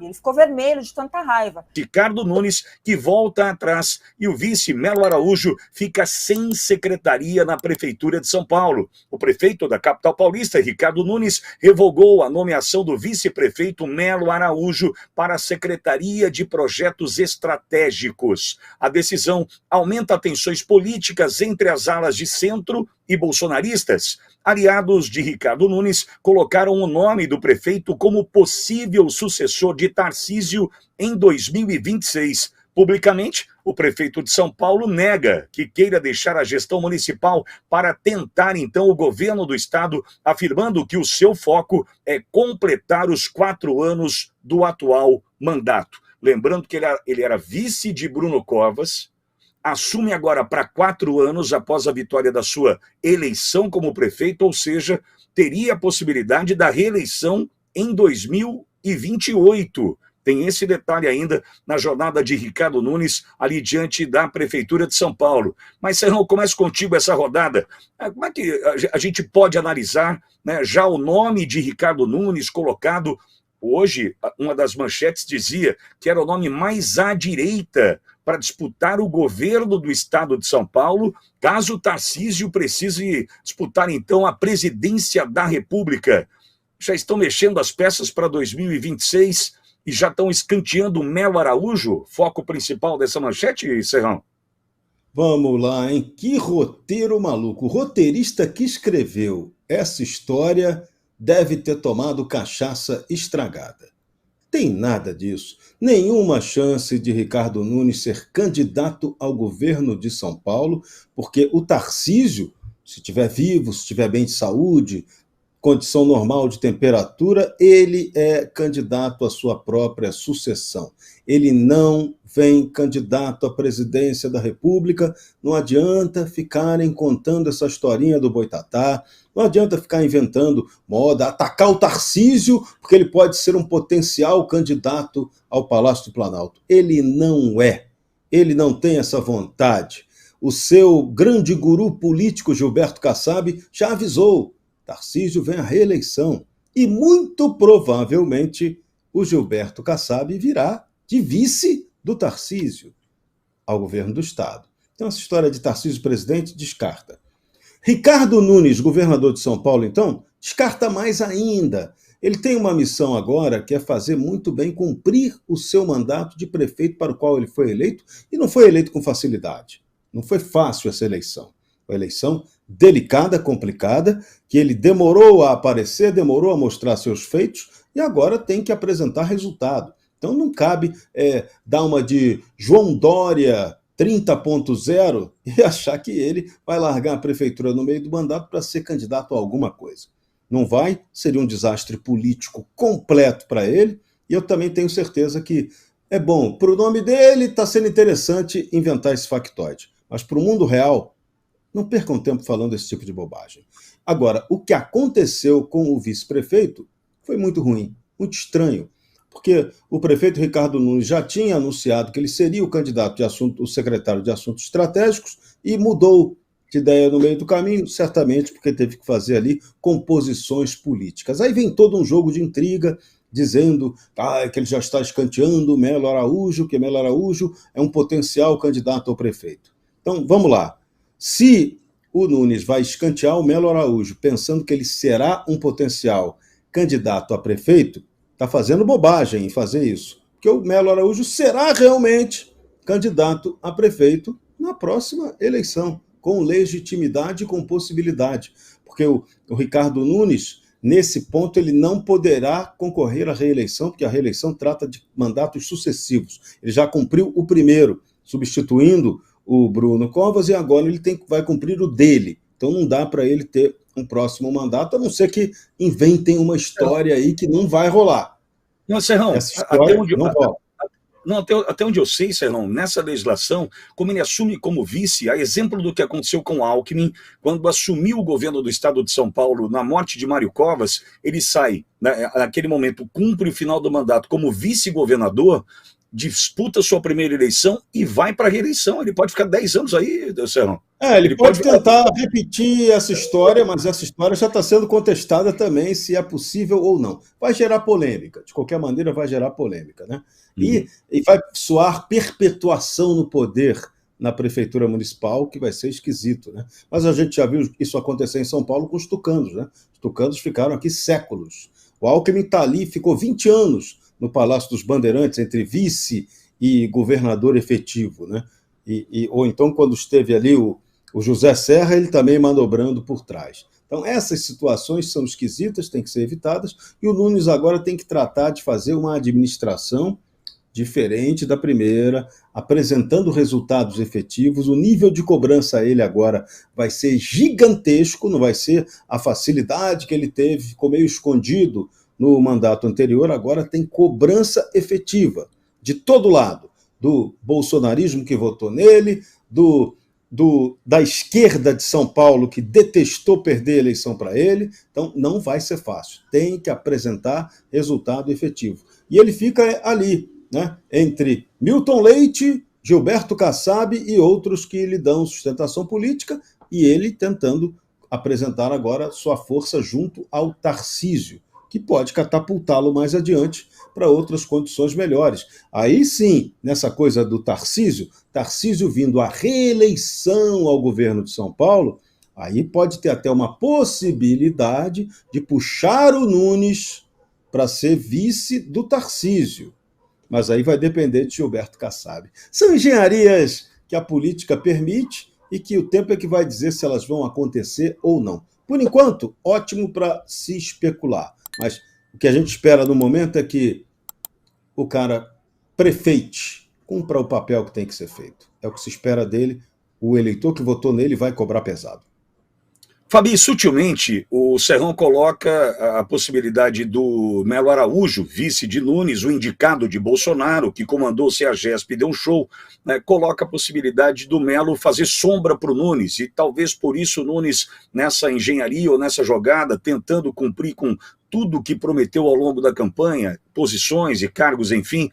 Ele ficou vermelho de tanta raiva. Ricardo Nunes, que volta atrás, e o vice Melo Araújo fica sem secretaria na Prefeitura de São Paulo. O prefeito da capital paulista, Ricardo Nunes, revogou a nomeação do vice-prefeito Melo Araújo para a Secretaria de Projetos Estratégicos. A decisão aumenta tensões políticas entre as alas de centro e bolsonaristas. Aliados de Ricardo Nunes colocaram o nome do prefeito como possível sucessor de Tarcísio em 2026. Publicamente, o prefeito de São Paulo nega que queira deixar a gestão municipal para tentar, então, o governo do estado, afirmando que o seu foco é completar os 4 anos do atual mandato. Lembrando que ele era vice de Bruno Covas, assume agora para 4 anos após a vitória da sua eleição como prefeito, ou seja, teria a possibilidade da reeleição em 2028. Tem esse detalhe ainda na jornada de Ricardo Nunes, ali diante da Prefeitura de São Paulo. Mas, Serrão, começo contigo essa rodada. Como é que a gente pode analisar, né, já o nome de Ricardo Nunes colocado? Hoje, uma das manchetes dizia que era o nome mais à direita para disputar o governo do estado de São Paulo, caso Tarcísio precise disputar, então, a presidência da República. Já estão mexendo as peças para 2026 e já estão escanteando o Melo Araújo, foco principal dessa manchete, Serrão? Vamos lá, hein? Que roteiro maluco. O roteirista que escreveu essa história deve ter tomado cachaça estragada. Tem nada disso. Nenhuma chance de Ricardo Nunes ser candidato ao governo de São Paulo, porque o Tarcísio, se estiver vivo, se estiver bem de saúde, condição normal de temperatura, ele é candidato à sua própria sucessão. Ele não vem candidato à presidência da República. Não adianta ficarem contando essa historinha do Boitatá, não adianta ficar inventando moda, atacar o Tarcísio, porque ele pode ser um potencial candidato ao Palácio do Planalto. Ele não é. Ele não tem essa vontade. O seu grande guru político, Gilberto Kassab, já avisou: Tarcísio vem à reeleição. E muito provavelmente o Gilberto Kassab virá de vice do Tarcísio ao governo do estado. Então essa história de Tarcísio presidente descarta. Ricardo Nunes, governador de São Paulo, então, descarta mais ainda. Ele tem uma missão agora que é fazer muito bem, cumprir o seu mandato de prefeito para o qual ele foi eleito, e não foi eleito com facilidade. Não foi fácil essa eleição. Foi uma eleição delicada, complicada, que ele demorou a aparecer, demorou a mostrar seus feitos, e agora tem que apresentar resultado. Então não cabe dar uma de João Dória 30.0 e achar que ele vai largar a prefeitura no meio do mandato para ser candidato a alguma coisa. Não vai, seria um desastre político completo para ele, e eu também tenho certeza que é bom, para o nome dele está sendo interessante inventar esse factoide, mas para o mundo real, não percam tempo falando esse tipo de bobagem. Agora, o que aconteceu com o vice-prefeito foi muito ruim, muito estranho, porque o prefeito Ricardo Nunes já tinha anunciado que ele seria o candidato o secretário de Assuntos Estratégicos e mudou de ideia no meio do caminho, certamente porque teve que fazer ali composições políticas. Aí vem todo um jogo de intriga, dizendo que ele já está escanteando o Melo Araújo, que Melo Araújo é um potencial candidato ao prefeito. Então, vamos lá. Se o Nunes vai escantear o Melo Araújo pensando que ele será um potencial candidato a prefeito, está fazendo bobagem em fazer isso, porque o Melo Araújo será realmente candidato a prefeito na próxima eleição, com legitimidade e com possibilidade, porque o Ricardo Nunes, nesse ponto, ele não poderá concorrer à reeleição, porque a reeleição trata de mandatos sucessivos. Ele já cumpriu o primeiro, substituindo o Bruno Covas, e agora ele vai cumprir o dele. Então não dá para ele ter um próximo mandato, a não ser que inventem uma história aí que não vai rolar. Não, Serrão, essa história não rola. Até onde eu sei, Serrão, nessa legislação, como ele assume como vice, a exemplo do que aconteceu com Alckmin, quando assumiu o governo do estado de São Paulo na morte de Mário Covas, ele sai, naquele momento, cumpre o final do mandato como vice-governador, disputa sua primeira eleição e vai para a reeleição. Ele pode ficar 10 anos aí, Serrão. Ele pode tentar repetir essa história, mas essa história já está sendo contestada também, se é possível ou não. Vai gerar polêmica, de qualquer maneira vai gerar polêmica, né? E vai soar perpetuação no poder na prefeitura municipal, que vai ser esquisito, né? Mas a gente já viu isso acontecer em São Paulo com os tucanos, né? Os tucanos ficaram aqui séculos. O Alckmin está ali, ficou 20 anos no Palácio dos Bandeirantes, entre vice e governador efetivo, né? Ou então, quando esteve ali o José Serra, ele também manobrando por trás. Então, essas situações são esquisitas, têm que ser evitadas, e o Nunes agora tem que tratar de fazer uma administração diferente da primeira, apresentando resultados efetivos. O nível de cobrança a ele agora vai ser gigantesco, não vai ser a facilidade que ele teve, ficou meio escondido no mandato anterior, agora tem cobrança efetiva, de todo lado, do bolsonarismo que votou nele, da esquerda de São Paulo, que detestou perder a eleição para ele. Então, não vai ser fácil. Tem que apresentar resultado efetivo. E ele fica ali, né, entre Milton Leite, Gilberto Kassab e outros que lhe dão sustentação política, e ele tentando apresentar agora sua força junto ao Tarcísio, que pode catapultá-lo mais adiante para outras condições melhores. Aí sim, nessa coisa do Tarcísio vindo à reeleição ao governo de São Paulo, aí pode ter até uma possibilidade de puxar o Nunes para ser vice do Tarcísio. Mas aí vai depender de Gilberto Kassab. São engenharias que a política permite e que o tempo é que vai dizer se elas vão acontecer ou não. Por enquanto, ótimo para se especular. Mas o que a gente espera no momento é que o cara prefeite, cumpra o papel que tem que ser feito. É o que se espera dele. O eleitor que votou nele vai cobrar pesado. Fabi, sutilmente, o Serrão coloca a possibilidade do Melo Araújo, vice de Nunes, o indicado de Bolsonaro, que comandou o CEAGESP e deu um show, né, coloca a possibilidade do Melo fazer sombra para o Nunes, e talvez por isso o Nunes, nessa engenharia ou nessa jogada, tentando cumprir com tudo que prometeu ao longo da campanha, posições e cargos, enfim,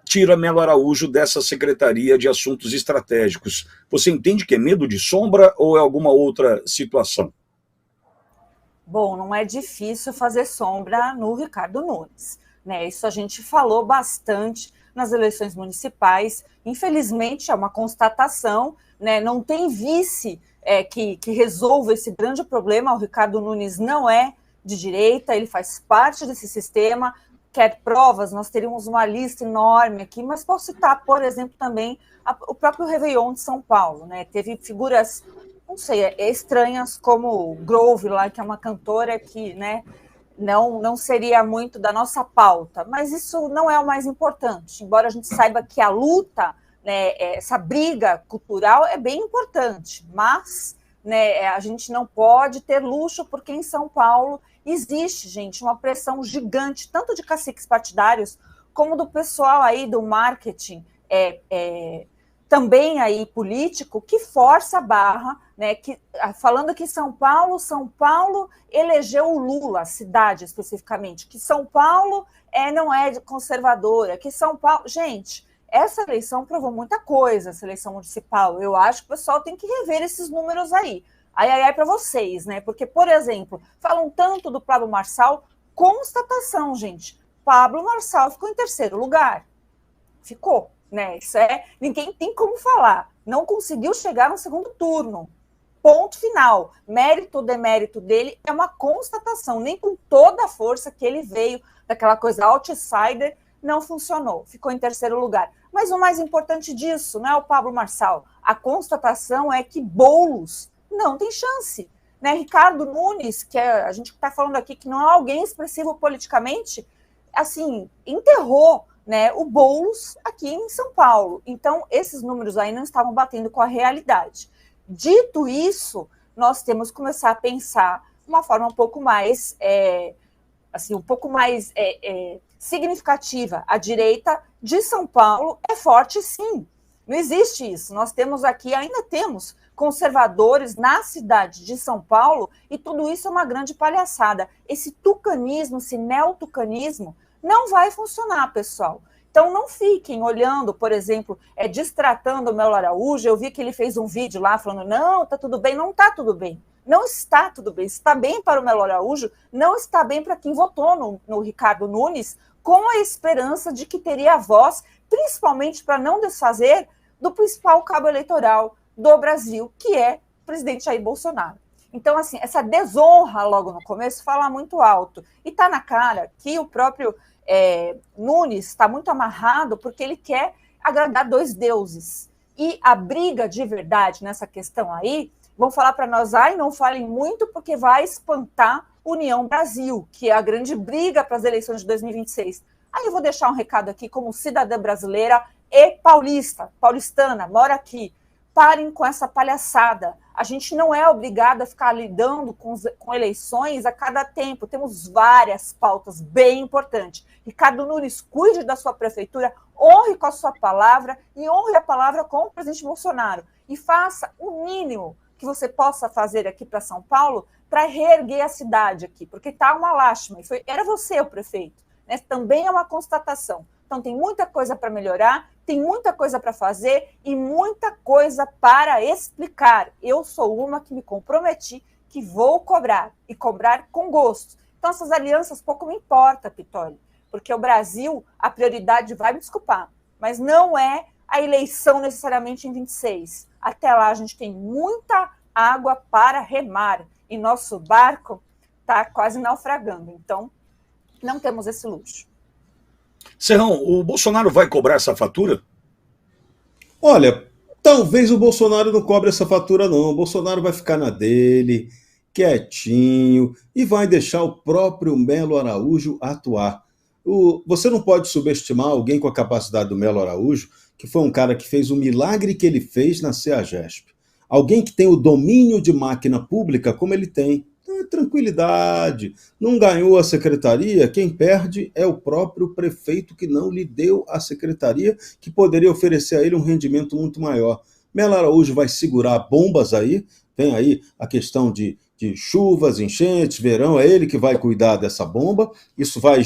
tira Melo Araújo dessa Secretaria de Assuntos Estratégicos. Você entende que é medo de sombra ou é alguma outra situação? Bom, não é difícil fazer sombra no Ricardo Nunes, né? Isso a gente falou bastante nas eleições municipais. Infelizmente, é uma constatação, né? Não tem vice que resolva esse grande problema. O Ricardo Nunes não é de direita, ele faz parte desse sistema. Quer provas, nós teríamos uma lista enorme aqui, mas posso citar, por exemplo, também o próprio Réveillon de São Paulo, né? Teve figuras, não sei, estranhas, como Grove, lá, que é uma cantora que, né, não seria muito da nossa pauta, mas isso não é o mais importante, embora a gente saiba que a luta, né, essa briga cultural é bem importante, mas, né, a gente não pode ter luxo, porque em São Paulo existe, gente, uma pressão gigante, tanto de caciques partidários, como do pessoal aí do marketing, também aí político, que força a barra, né, falando que São Paulo elegeu o Lula, a cidade especificamente, que São Paulo não é conservadora, que São Paulo... Gente, essa eleição provou muita coisa, essa eleição municipal. Eu acho que o pessoal tem que rever esses números aí. Ai para vocês, né? Porque, por exemplo, falam tanto do Pablo Marçal, constatação, gente. Pablo Marçal ficou em terceiro lugar. Ficou, né? Isso ninguém tem como falar. Não conseguiu chegar no segundo turno. Ponto final. Mérito ou demérito dele é uma constatação. Nem com toda a força que ele veio, daquela coisa outsider, não funcionou. Ficou em terceiro lugar. Mas o mais importante disso não é o Pablo Marçal. A constatação é que Boulos não tem chance, né? Ricardo Nunes, que a gente está falando aqui que não é alguém expressivo politicamente, assim, enterrou, né, o Boulos aqui em São Paulo. Então, esses números aí não estavam batendo com a realidade. Dito isso, nós temos que começar a pensar de uma forma um pouco mais, significativa. A direita de São Paulo é forte, sim. Não existe isso. Nós temos aqui, ainda temos conservadores na cidade de São Paulo, e tudo isso é uma grande palhaçada. Esse tucanismo, esse neotucanismo, não vai funcionar, pessoal. Então não fiquem olhando, por exemplo, distratando o Melo Araújo. Eu vi que ele fez um vídeo lá falando, não, tá tudo bem. Não está tudo bem. Não está tudo bem. Está bem para o Melo Araújo, não está bem para quem votou no Ricardo Nunes, com a esperança de que teria voz, principalmente para não desfazer do principal cabo eleitoral do Brasil, que é o presidente Jair Bolsonaro. Então, assim, essa desonra logo no começo fala muito alto. E está na cara que o próprio Nunes está muito amarrado porque ele quer agradar dois deuses. E a briga de verdade nessa questão aí, vão falar para nós, não falem muito porque vai espantar União Brasil, que é a grande briga para as eleições de 2026. Aí eu vou deixar um recado aqui como cidadã brasileira e paulistana, mora aqui. Parem com essa palhaçada. A gente não é obrigado a ficar lidando com eleições a cada tempo. Temos várias pautas bem importantes. Ricardo Nunes, cuide da sua prefeitura, honre com a sua palavra e honre a palavra com o presidente Bolsonaro. E faça o mínimo que você possa fazer aqui para São Paulo para reerguer a cidade aqui, porque está uma lástima. Era você o prefeito, né? Também é uma constatação. Então tem muita coisa para melhorar, tem muita coisa para fazer e muita coisa para explicar. Eu sou uma que me comprometi que vou cobrar, e cobrar com gosto. Então essas alianças pouco me importa, Pitoli, porque o Brasil, a prioridade, vai me desculpar, mas não é a eleição necessariamente em 26. Até lá a gente tem muita água para remar e nosso barco está quase naufragando. Então não temos esse luxo. Serrão, o Bolsonaro vai cobrar essa fatura? Olha, talvez o Bolsonaro não cobre essa fatura, não. O Bolsonaro vai ficar na dele, quietinho, e vai deixar o próprio Melo Araújo atuar. Você não pode subestimar alguém com a capacidade do Melo Araújo, que foi um cara que fez o milagre que ele fez na CEAGESP. Alguém que tem o domínio de máquina pública como ele tem. Então é tranquilidade. Não ganhou a secretaria, quem perde é o próprio prefeito que não lhe deu a secretaria, que poderia oferecer a ele um rendimento muito maior. Melo Araújo vai segurar bombas aí, tem aí a questão de chuvas, enchentes, verão, é ele que vai cuidar dessa bomba, isso vai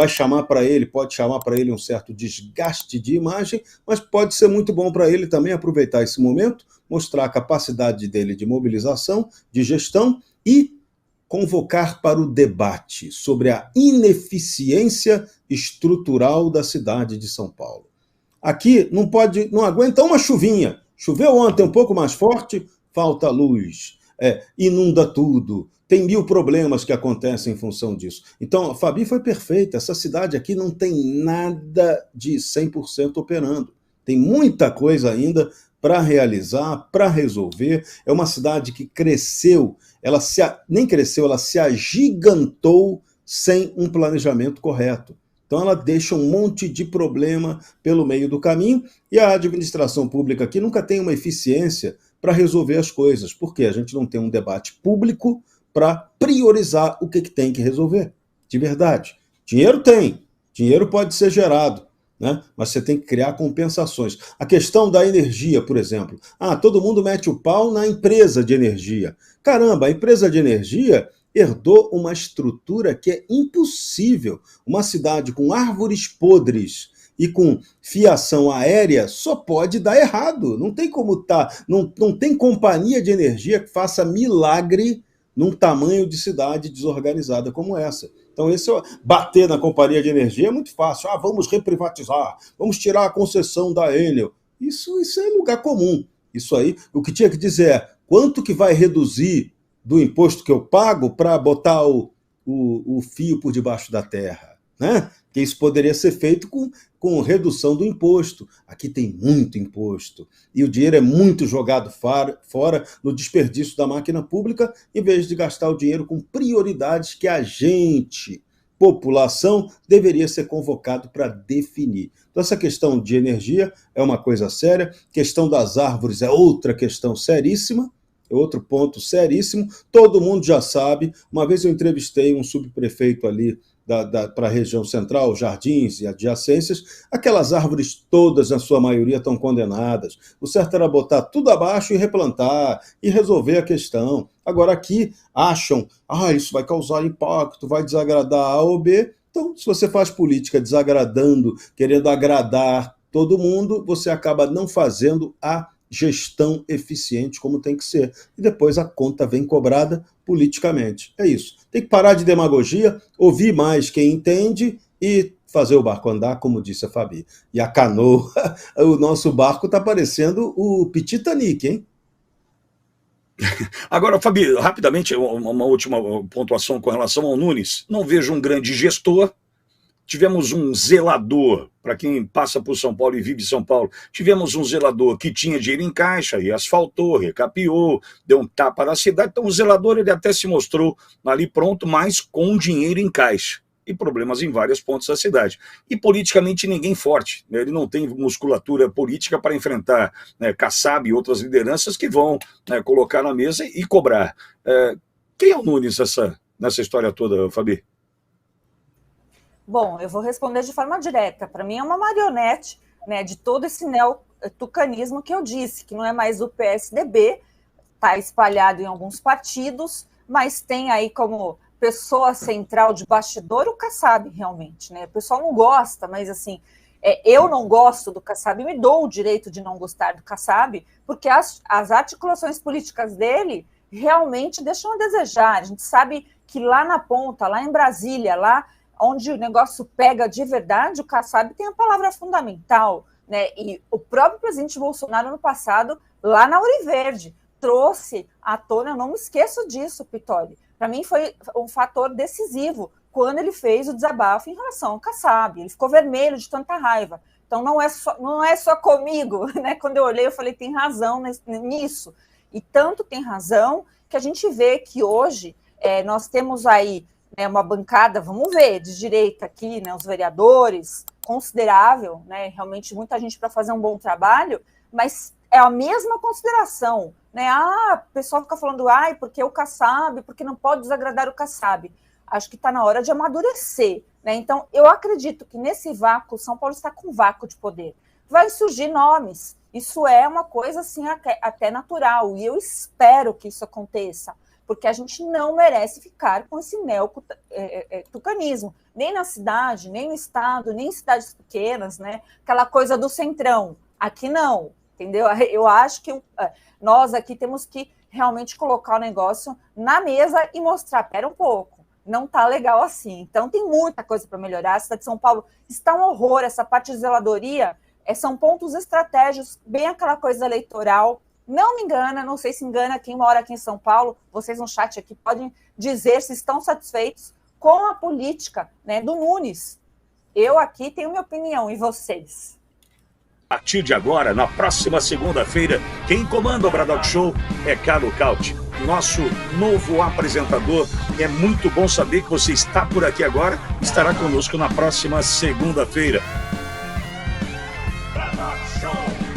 chamar para ele, pode chamar para ele um certo desgaste de imagem, mas pode ser muito bom para ele também aproveitar esse momento, mostrar a capacidade dele de mobilização, de gestão e convocar para o debate sobre a ineficiência estrutural da cidade de São Paulo. Aqui não aguenta uma chuvinha. Choveu ontem um pouco mais forte, falta luz. Inunda tudo, tem 1000 problemas que acontecem em função disso. Então, a Fabi foi perfeita, essa cidade aqui não tem nada de 100% operando. Tem muita coisa ainda para realizar, para resolver. É uma cidade que cresceu, ela se agigantou sem um planejamento correto. Então ela deixa um monte de problema pelo meio do caminho e a administração pública aqui nunca tem uma eficiência para resolver as coisas, porque a gente não tem um debate público para priorizar o que tem que resolver, de verdade. Dinheiro tem, dinheiro pode ser gerado, né? Mas você tem que criar compensações. A questão da energia, por exemplo. Todo mundo mete o pau na empresa de energia. Caramba, a empresa de energia herdou uma estrutura que é impossível. Uma cidade com árvores podres e com fiação aérea só pode dar errado. Não tem como não tem companhia de energia que faça milagre num tamanho de cidade desorganizada como essa. Então, bater na companhia de energia é muito fácil. Vamos reprivatizar, vamos tirar a concessão da Enel. Isso é lugar comum. Isso aí, o que tinha que dizer é quanto que vai reduzir do imposto que eu pago para botar o fio por debaixo da terra, né? Que isso poderia ser feito com redução do imposto. Aqui tem muito imposto. E o dinheiro é muito jogado fora no desperdício da máquina pública, em vez de gastar o dinheiro com prioridades que a gente, população, deveria ser convocado para definir. Então, essa questão de energia é uma coisa séria. A questão das árvores é outra questão seríssima. É outro ponto seríssimo. Todo mundo já sabe. Uma vez eu entrevistei um subprefeito ali para a região central, Jardins e adjacências, aquelas árvores todas, na sua maioria, estão condenadas. O certo era botar tudo abaixo e replantar, e resolver a questão. Agora aqui acham, isso vai causar impacto, vai desagradar A ou B, Então, se você faz política desagradando, querendo agradar todo mundo, você acaba não fazendo a gestão eficiente como tem que ser. E depois a conta vem cobrada politicamente. É isso. Tem que parar de demagogia, ouvir mais quem entende e fazer o barco andar, como disse a Fabi. E a canoa, o nosso barco está parecendo o Titanic, hein? Agora, Fabi, rapidamente, uma última pontuação com relação ao Nunes. Não vejo um grande gestor. Tivemos um zelador, para quem passa por São Paulo e vive em São Paulo, tivemos um zelador que tinha dinheiro em caixa e asfaltou, recapeou, deu um tapa na cidade. Então o zelador ele até se mostrou ali pronto, mas com dinheiro em caixa e problemas em vários pontos da cidade. E politicamente ninguém forte, né? Ele não tem musculatura política para enfrentar, né, Kassab e outras lideranças que vão, né, colocar na mesa e cobrar. Quem é o Nunes nessa história toda, Fabi? Bom, eu vou responder de forma direta. Para mim é uma marionete, né, de todo esse neotucanismo que eu disse, que não é mais o PSDB, está espalhado em alguns partidos, mas tem aí como pessoa central de bastidor o Kassab, realmente, né? O pessoal não gosta, mas assim, eu não gosto do Kassab, me dou o direito de não gostar do Kassab, porque as articulações políticas dele realmente deixam a desejar. A gente sabe que lá na ponta, lá em Brasília, lá onde o negócio pega de verdade, o Kassab tem a palavra fundamental, né? E o próprio presidente Bolsonaro, no passado, lá na Ouro Verde, trouxe à tona, eu não me esqueço disso, Pitoli. Para mim foi um fator decisivo quando ele fez o desabafo em relação ao Kassab. Ele ficou vermelho de tanta raiva. Então não é só comigo, né? Quando eu olhei, eu falei, tem razão nisso. E tanto tem razão que a gente vê que hoje nós temos aí, né, uma bancada, vamos ver, de direita aqui, né, os vereadores, considerável, né, realmente muita gente para fazer um bom trabalho, mas é a mesma consideração, né? O pessoal fica falando, porque o Kassab, porque não pode desagradar o Kassab. Acho que está na hora de amadurecer, né? Então, eu acredito que nesse vácuo, São Paulo está com um vácuo de poder. Vai surgir nomes, isso é uma coisa assim até natural, e eu espero que isso aconteça, porque a gente não merece ficar com esse neotucanismo, nem na cidade, nem no estado, nem em cidades pequenas, né? Aquela coisa do centrão. Aqui não, entendeu? Eu acho que nós aqui temos que realmente colocar o negócio na mesa e mostrar, pera um pouco, não está legal assim. Então tem muita coisa para melhorar. A cidade de São Paulo está um horror, essa parte de zeladoria são pontos estratégicos, bem aquela coisa eleitoral. Não me engana, não sei se engana quem mora aqui em São Paulo, vocês no chat aqui podem dizer se estão satisfeitos com a política, né, do Nunes. Eu aqui tenho minha opinião, e vocês? A partir de agora, na próxima segunda-feira, quem comanda o Braddock Show é Carlo Cauti, nosso novo apresentador. É muito bom saber que você está por aqui agora, estará conosco na próxima segunda-feira. Braddock Show.